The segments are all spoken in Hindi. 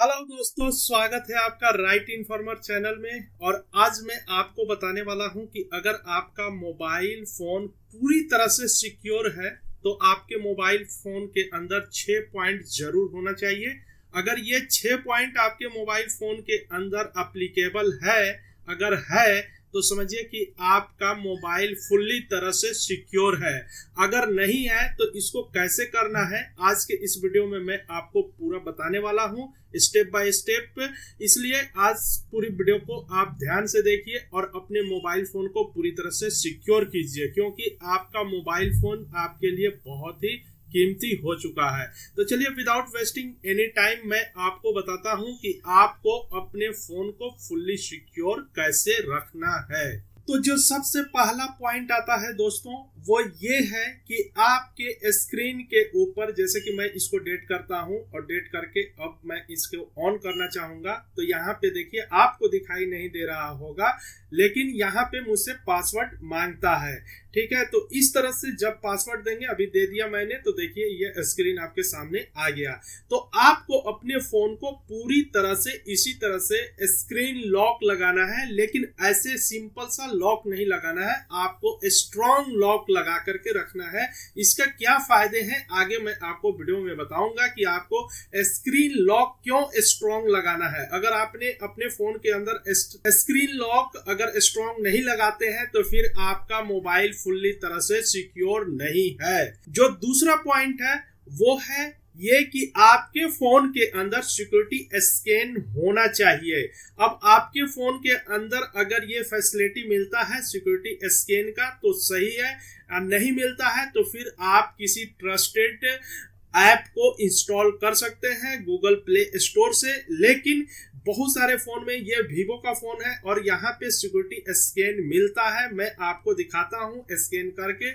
हेलो दोस्तों, स्वागत है आपका राइट इन्फॉर्मर चैनल में। और आज मैं आपको बताने वाला हूं कि अगर आपका मोबाइल फोन पूरी तरह से सिक्योर है तो आपके मोबाइल फोन के अंदर 6 पॉइंट जरूर होना चाहिए। अगर ये 6 पॉइंट आपके मोबाइल फोन के अंदर अप्लीकेबल है, अगर है तो समझिए कि आपका मोबाइल फुल्ली तरह से सिक्योर है। अगर नहीं है तो इसको कैसे करना है आज के इस वीडियो में मैं आपको पूरा बताने वाला हूं, स्टेप बाय स्टेप। इसलिए आज पूरी वीडियो को आप ध्यान से देखिए और अपने मोबाइल फोन को पूरी तरह से सिक्योर कीजिए, क्योंकि आपका मोबाइल फोन आपके लिए बहुत ही कीमती हो चुका है। तो चलिए विदाउट वेस्टिंग एनी टाइम मैं आपको बताता हूं कि आपको अपने फोन को फुल्ली सिक्योर कैसे रखना है। तो जो सबसे पहला पॉइंट आता है दोस्तों, वो ये है कि आपके स्क्रीन के ऊपर, जैसे कि मैं इसको डेट करता हूं और डेट करके अब मैं इसको ऑन करना चाहूंगा, तो यहाँ पे देखिए आपको दिखाई नहीं दे रहा होगा, लेकिन यहाँ पे मुझसे पासवर्ड मांगता है। ठीक है, तो इस तरह से जब पासवर्ड देंगे, अभी दे दिया मैंने, तो देखिए ये स्क्रीन आपके सामने आ गया। तो आपको अपने फोन को पूरी तरह से इसी तरह से स्क्रीन लॉक लगाना है, लेकिन ऐसे सिंपल सा लॉक नहीं लगाना है, आपको स्ट्रॉन्ग लॉक लगा करके रखना है। इसका क्या फायदे हैं आगे मैं आपको वीडियो में बताऊंगा कि आपको स्क्रीन लॉक क्यों स्ट्रॉन्ग लगाना है। अगर आपने अपने फोन के अंदर स्क्रीन लॉक अगर स्ट्रॉन्ग नहीं लगाते हैं तो फिर आपका मोबाइल फुल्ली तरह से सिक्योर नहीं है। जो दूसरा पॉइंट है वो है ये कि आपके फोन के अंदर सिक्योरिटी स्कैन होना चाहिए। अब आपके फोन के अंदर अगर ये फैसिलिटी मिलता है सिक्योरिटी स्कैन का तो सही है, नहीं मिलता है तो फिर आप किसी ट्रस्टेड ऐप को इंस्टॉल कर सकते हैं गूगल प्ले स्टोर से। लेकिन बहुत सारे फोन में, ये वीवो का फोन है और यहाँ पे सिक्योरिटी स्कैन मिलता है। मैं आपको दिखाता हूँ स्कैन करके।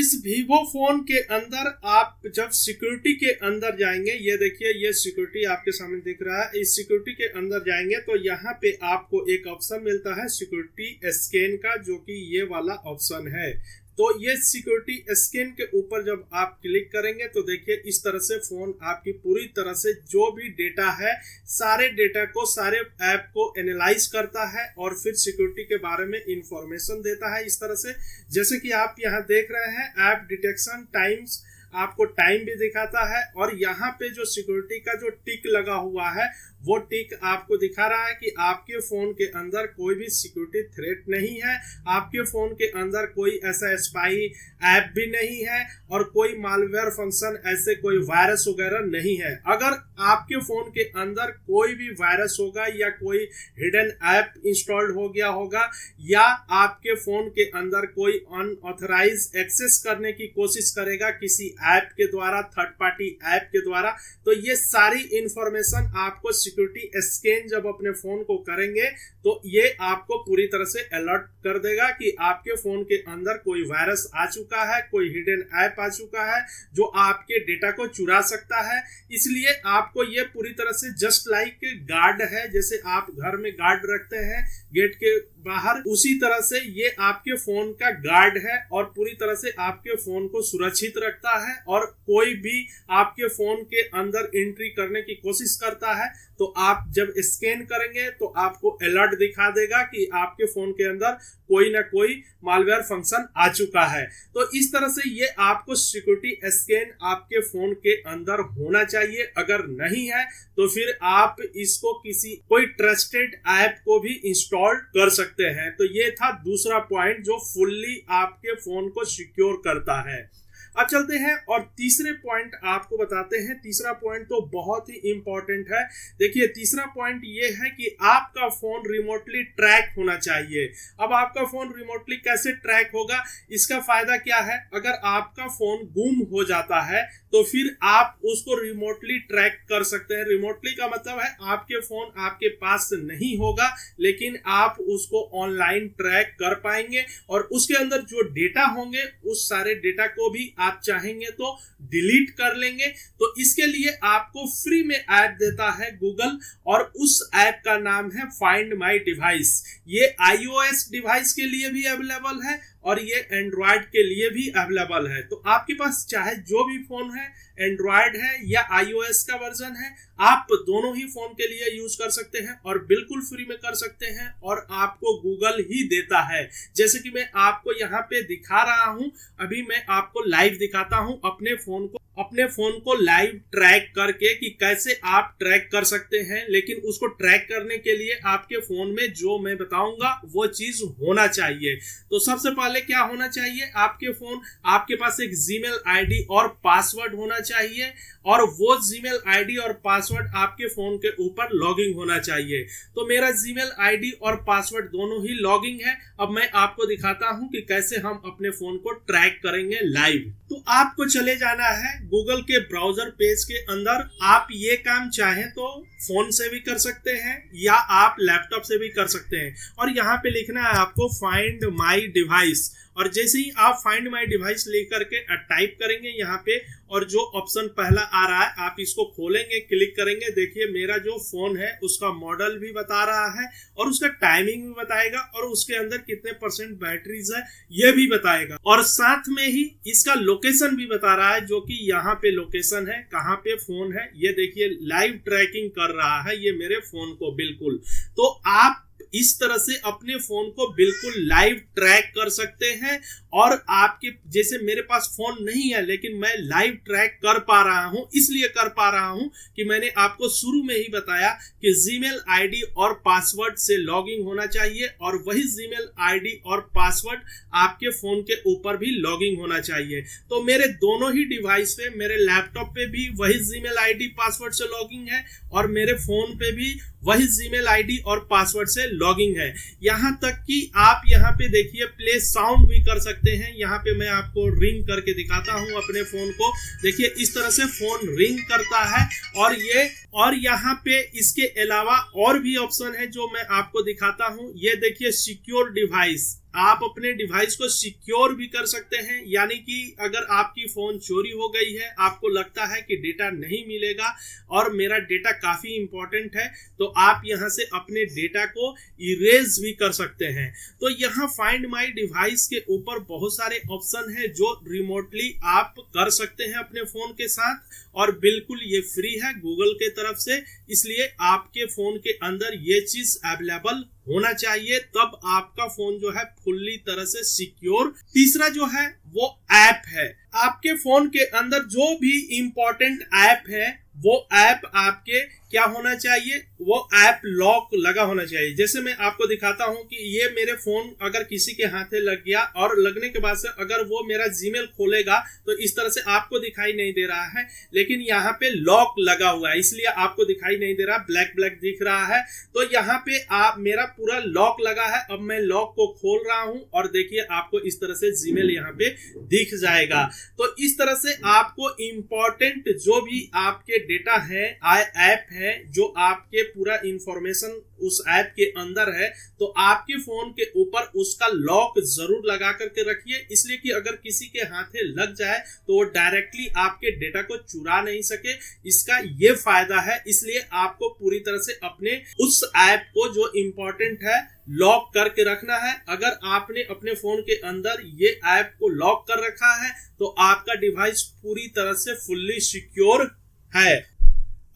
इस वीवो फोन के अंदर आप जब सिक्योरिटी के अंदर जाएंगे, ये देखिए ये सिक्योरिटी आपके सामने दिख रहा है, इस सिक्योरिटी के अंदर जाएंगे तो यहाँ पे आपको एक ऑप्शन मिलता है सिक्योरिटी स्कैन का, जो कि ये वाला ऑप्शन है। तो ये सिक्योरिटी स्कैन के ऊपर जब आप क्लिक करेंगे तो देखिए इस तरह से फोन आपकी पूरी तरह से जो भी डेटा है, सारे डेटा को, सारे ऐप को एनालाइज करता है और फिर सिक्योरिटी के बारे में इंफॉर्मेशन देता है। इस तरह से जैसे कि आप यहाँ देख रहे हैं, ऐप डिटेक्शन टाइम्स, आपको टाइम भी दिखाता है और यहाँ पे जो सिक्योरिटी का जो टिक लगा हुआ है वो टिक आपको दिखा रहा है कि आपके फोन के अंदर कोई भी सिक्योरिटी थ्रेट नहीं है, आपके फोन के अंदर कोई ऐसा स्पाई ऐप भी नहीं है और कोई मालवेयर फंक्शन, ऐसे कोई वायरस वगैरह नहीं है। अगर आपके फोन के अंदर कोई भी वायरस होगा या कोई हिडन ऐप इंस्टॉल्ड हो गया होगा या आपके फोन के अंदर कोई अनऑथराइज एक्सेस करने की कोशिश करेगा किसी ऐप के द्वारा, थर्ड पार्टी ऐप के द्वारा, तो ये सारी इंफॉर्मेशन आपको सिक्योरिटी स्कैन जब अपने फोन को करेंगे तो ये आपको पूरी तरह से अलर्ट कर देगा कि आपके फोन के अंदर कोई वायरस आ चुका है, कोई हिडन ऐप आ चुका है जो आपके डेटा को चुरा सकता है। इसलिए आपको ये पूरी तरह से जस्ट लाइक गार्ड है, जैसे आप घर में गार्ड रखते हैं गेट के बाहर, उसी तरह से ये आपके फोन का गार्ड है और पूरी तरह से आपके फोन को सुरक्षित रखता है। और कोई भी आपके फोन के अंदर एंट्री करने की कोशिश करता है तो आप जब स्कैन करेंगे तो आपको अलर्ट दिखा देगा कि आपके फोन के अंदर कोई ना कोई मालवेयर फंक्शन आ चुका है। तो इस तरह से ये आपको सिक्योरिटी स्कैन आपके फोन के अंदर होना चाहिए। अगर नहीं है तो फिर आप इसको किसी कोई ट्रस्टेड ऐप को भी इंस्टॉल कर सकते हैं। तो ये था दूसरा पॉइंट जो फुल्ली आपके फोन को सिक्योर करता है। अब चलते हैं और तीसरे पॉइंट आपको बताते हैं। तीसरा पॉइंट तो बहुत ही इंपॉर्टेंट है। देखिए तीसरा पॉइंट ये है कि आपका फोन रिमोटली ट्रैक होना चाहिए। अब आपका फोन रिमोटली कैसे ट्रैक होगा, इसका फायदा क्या है? अगर आपका फोन गुम हो जाता है तो फिर आप उसको रिमोटली ट्रैक कर सकते हैं। रिमोटली का मतलब है आपके फोन आपके पास नहीं होगा, लेकिन आप उसको ऑनलाइन ट्रैक कर पाएंगे और उसके अंदर जो डेटा होंगे उस सारे डेटा को भी आप चाहेंगे तो डिलीट कर लेंगे। तो इसके लिए आपको फ्री में ऐप देता है गूगल और उस ऐप का नाम है फाइंड माई डिवाइस। ये iOS डिवाइस के लिए भी अवेलेबल है और ये एंड्रॉयड के लिए भी अवेलेबल है। तो आपके पास चाहे जो भी फोन है एंड्रॉयड है या iOS का वर्जन है, आप दोनों ही फोन के लिए यूज कर सकते हैं और बिल्कुल फ्री में कर सकते हैं और आपको गूगल ही देता है। जैसे कि मैं आपको यहाँ पे दिखा रहा हूँ, अभी मैं आपको लाइव दिखाता हूँ अपने फोन को लाइव ट्रैक करके कि कैसे आप ट्रैक कर सकते हैं। लेकिन उसको ट्रैक करने के लिए आपके फोन में जो मैं बताऊंगा वो चीज होना चाहिए। तो सबसे पहले क्या होना चाहिए, आपके पास एक जीमेल आईडी और पासवर्ड होना चाहिए और वो जीमेल आईडी और पासवर्ड आपके फोन के ऊपर लॉगिंग होना चाहिए। तो मेरा जीमेल आईडी और पासवर्ड दोनों ही लॉगिंग है। अब मैं आपको दिखाता हूं कि कैसे हम अपने फोन को ट्रैक करेंगे लाइव। तो आपको चले जाना है गूगल के ब्राउजर पेज के अंदर। आप ये काम चाहें तो फोन से भी कर सकते हैं या आप लैपटॉप से भी कर सकते हैं। और यहाँ पे लिखना है आपको फाइंड माई डिवाइस, और जैसे ही आप फाइंड माई डिवाइस लिख करके टाइप करेंगे यहाँ पे, और जो ऑप्शन पहला आ रहा है आप इसको खोलेंगे, क्लिक करेंगे। देखिए मेरा जो फोन है उसका मॉडल भी बता रहा है और उसका टाइमिंग भी बताएगा और उसके अंदर कितने % बैटरीज है ये भी बताएगा, और साथ में ही इसका लोकेशन भी बता रहा है, जो कि यहाँ पे लोकेशन है, कहाँ पे फोन है। ये देखिए लाइव ट्रैकिंग कर रहा है ये मेरे फोन को बिल्कुल। तो आप इस तरह से अपने फोन को बिल्कुल लाइव ट्रैक कर सकते हैं। और आपके जैसे मेरे पास फोन नहीं है लेकिन मैं लाइव ट्रैक कर पा रहा हूं, इसलिए कर पा रहा हूं कि मैंने आपको शुरू में ही बताया कि जीमेल आईडी और पासवर्ड से लॉगिंग होना चाहिए और वही जीमेल आईडी और पासवर्ड आपके फोन के ऊपर भी लॉगिंग होना चाहिए। तो मेरे दोनों ही डिवाइस पे, मेरे लैपटॉप पे भी वही जीमेल आईडी पासवर्ड से लॉगिंग है और मेरे फोन पे भी वही जीमेल आईडी और पासवर्ड से लॉगिंग है। यहाँ तक कि आप यहाँ पे देखिए प्ले साउंड भी कर सकते हैं। यहाँ पे मैं आपको रिंग करके दिखाता हूँ अपने फोन को। देखिए इस तरह से फोन रिंग करता है। और यहाँ पे इसके अलावा और भी ऑप्शन है जो मैं आपको दिखाता हूँ। ये देखिए सिक्योर डिवाइस, आप अपने डिवाइस को सिक्योर भी कर सकते हैं। यानी कि अगर आपकी फोन चोरी हो गई है, आपको लगता है कि डेटा नहीं मिलेगा और मेरा डेटा काफी इंपॉर्टेंट है, तो आप यहां से अपने डेटा को इरेज भी कर सकते हैं। तो यहाँ फाइंड माई डिवाइस के ऊपर बहुत सारे ऑप्शन है जो रिमोटली आप कर सकते हैं अपने फोन के साथ, और बिल्कुल ये फ्री है गूगल के तरफ से, इसलिए आपके फोन के अंदर ये चीज अवेलेबल होना चाहिए, तब आपका फोन जो है फुल्ली तरह से सिक्योर। तीसरा जो है वो ऐप है। आपके फोन के अंदर जो भी इंपॉर्टेंट ऐप है वो ऐप आपके क्या होना चाहिए, वो ऐप लॉक लगा होना चाहिए। जैसे मैं आपको दिखाता हूं कि ये मेरे फोन अगर किसी के हाथे लग गया और लगने के बाद से अगर वो मेरा जीमेल खोलेगा तो इस तरह से आपको दिखाई नहीं दे रहा है, लेकिन यहाँ पे लॉक लगा हुआ है इसलिए आपको दिखाई नहीं दे रहा, ब्लैक ब्लैक दिख रहा है। तो यहाँ पे मेरा पूरा लॉक लगा है। अब मैं लॉक को खोल रहा हूं और देखिए आपको इस तरह से जीमेल यहाँ पे दिख जाएगा। तो इस तरह से आपको इंपॉर्टेंट जो भी आपके डेटा है, ऐप है, जो आपके पूरा इंफॉर्मेशन उस ऐप के अंदर है, तो आपके फोन के ऊपर उसका लॉक जरूर लगा करके रखिए, इसलिए कि अगर किसी के हाथे लग जाए तो वो डायरेक्टली आपके डेटा को चुरा नहीं सके। इसका ये फायदा है, इसलिए आपको पूरी तरह से अपने उस ऐप को जो इंपॉर्टेंट है लॉक करके रखना है। अगर आपने अपने फोन के अंदर ये ऐप को लॉक कर रखा है तो आपका डिवाइस पूरी तरह से फुल्ली सिक्योर है।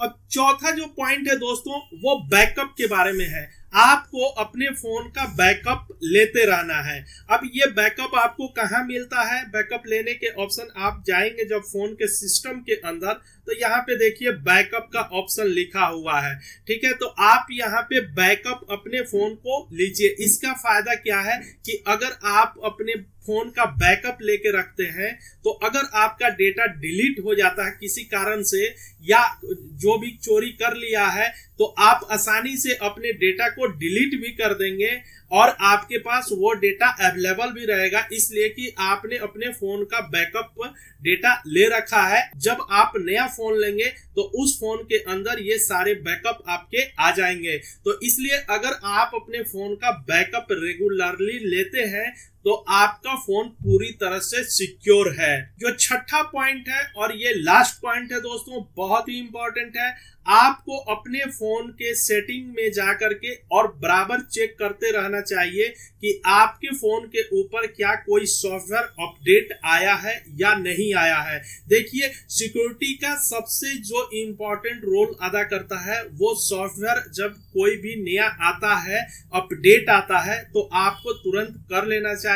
अब चौथा जो पॉइंट है दोस्तों वो बैकअप के बारे में है। आपको अपने फोन का बैकअप लेते रहना है। अब ये बैकअप आपको कहाँ मिलता है? बैकअप लेने के ऑप्शन आप जाएंगे जब फोन के सिस्टम के अंदर, तो यहाँ पे देखिए बैकअप का ऑप्शन लिखा हुआ है, ठीक है। तो आप यहाँ पे बैकअप अपने फोन को लीजिए। इसका फायदा क्या है कि अगर आप अपने फोन का बैकअप लेके रखते हैं तो अगर आपका डेटा डिलीट हो जाता है किसी कारण से या जो भी चोरी कर लिया है तो आप आसानी से अपने डेटा को डिलीट भी कर देंगे और आपके पास वो डेटा अवेलेबल भी रहेगा, इसलिए कि आपने अपने फोन का बैकअप डेटा ले रखा है। जब आप नया फोन लेंगे तो उस फोन के अंदर ये सारे बैकअप आपको आपके आ जाएंगे। तो इसलिए अगर आप अपने फोन का बैकअप रेगुलरली लेते हैं तो आपका फोन पूरी तरह से सिक्योर है। जो छठा पॉइंट है और ये लास्ट पॉइंट है दोस्तों, बहुत ही इंपॉर्टेंट है। आपको अपने फोन के सेटिंग में जाकर के और बराबर चेक करते रहना चाहिए कि आपके फोन के ऊपर क्या कोई सॉफ्टवेयर अपडेट आया है या नहीं आया है। देखिए, सिक्योरिटी का सबसे जो इंपॉर्टेंट रोल अदा करता है वो सॉफ्टवेयर जब कोई भी नया आता है, अपडेट आता है, तो आपको तुरंत कर लेना चाहिए।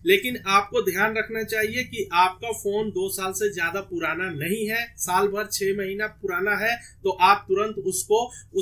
लेकिन आपको ध्यान रखना चाहिए कि आपका फोन 2 साल से ज्यादा पुराना नहीं है, साल भर 6 महीना पुराना है, तो आप तुरंत उस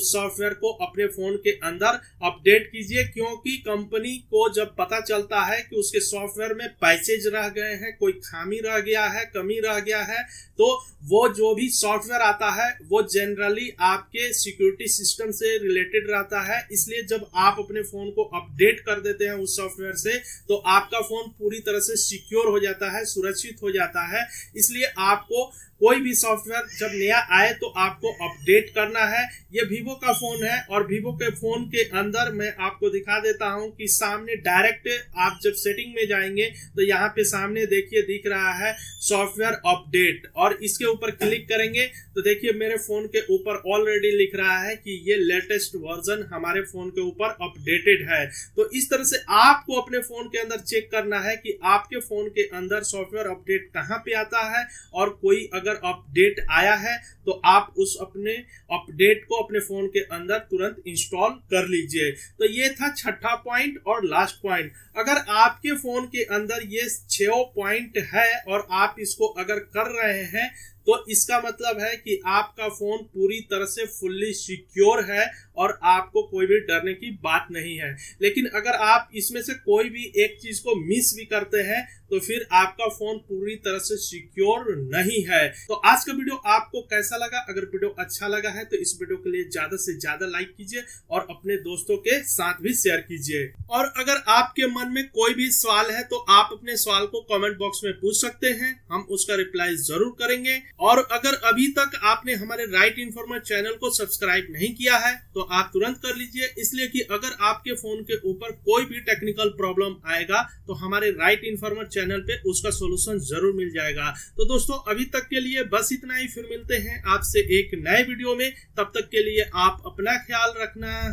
सॉफ्टवेयर को अपने फोन के अंदर अपडेट कीजिए। क्योंकि कंपनी को जब पता चलता है कि उसके सॉफ्टवेयर में पैचेज रह गए हैं, कोई खामी रह गया है, कमी रह गया है, तो वो जो भी सॉफ्टवेयर आता है वो जनरली आपके सिक्योरिटी सिस्टम से रिलेटेड रहता है। इसलिए जब आप अपने फोन को अपडेट कर देते हैं उस सॉफ्टवेयर से, तो आपका फोन पूरी तरह से सिक्योर हो जाता है, सुरक्षित हो जाता है। इसलिए आपको कोई भी सॉफ्टवेयर जब नया आए तो आपको अपडेट करना है। ये वीवो का फोन है और वीवो के फोन के अंदर मैं आपको दिखा देता हूं कि सामने डायरेक्ट आप जब सेटिंग में जाएंगे तो यहाँ पे सामने देखिए दिख रहा है सॉफ्टवेयर अपडेट, और इसके ऊपर क्लिक करेंगे तो देखिए मेरे फोन के ऊपर ऑलरेडी लिख रहा है कि ये लेटेस्ट वर्जन हमारे फोन के ऊपर अपडेटेड है। तो इस तरह से आपको अपने फोन के अंदर चेक करना है कि आपके फोन के अंदर सॉफ्टवेयर अपडेट कहाँ पे आता है, और कोई अगर अपडेट आया है तो आप उस अपने अपडेट को अपने फोन के अंदर तुरंत इंस्टॉल कर लीजिए। तो ये था छठा पॉइंट और लास्ट पॉइंट। अगर आपके फोन के अंदर ये 6 पॉइंट है और आप इसको अगर कर रहे हैं तो इसका मतलब है कि आपका फोन पूरी तरह से फुल्ली सिक्योर है और आपको कोई भी डरने की बात नहीं है। लेकिन अगर आप इसमें से कोई भी एक चीज को मिस भी करते हैं तो फिर आपका फोन पूरी तरह से सिक्योर नहीं है। तो आज का वीडियो आपको कैसा लगा? अगर वीडियो अच्छा लगा है तो इस वीडियो के लिए ज्यादा से ज्यादा लाइक कीजिए और अपने दोस्तों के साथ भी शेयर कीजिए। और अगर आपके मन में कोई भी सवाल है तो आप अपने सवाल को कमेंट बॉक्स में पूछ सकते हैं, हम उसका रिप्लाई जरूर करेंगे। और अगर अभी तक आपने हमारे राइट इन्फॉर्मर चैनल को सब्सक्राइब नहीं किया है तो आप तुरंत कर लीजिए, इसलिए कि अगर आपके फोन के ऊपर कोई भी टेक्निकल प्रॉब्लम आएगा तो हमारे राइट इन्फॉर्मर चैनल पे उसका सॉल्यूशन जरूर मिल जाएगा। तो दोस्तों अभी तक के लिए बस इतना ही, फिर मिलते हैं आपसे एक नए वीडियो में। तब तक के लिए आप अपना ख्याल रखना।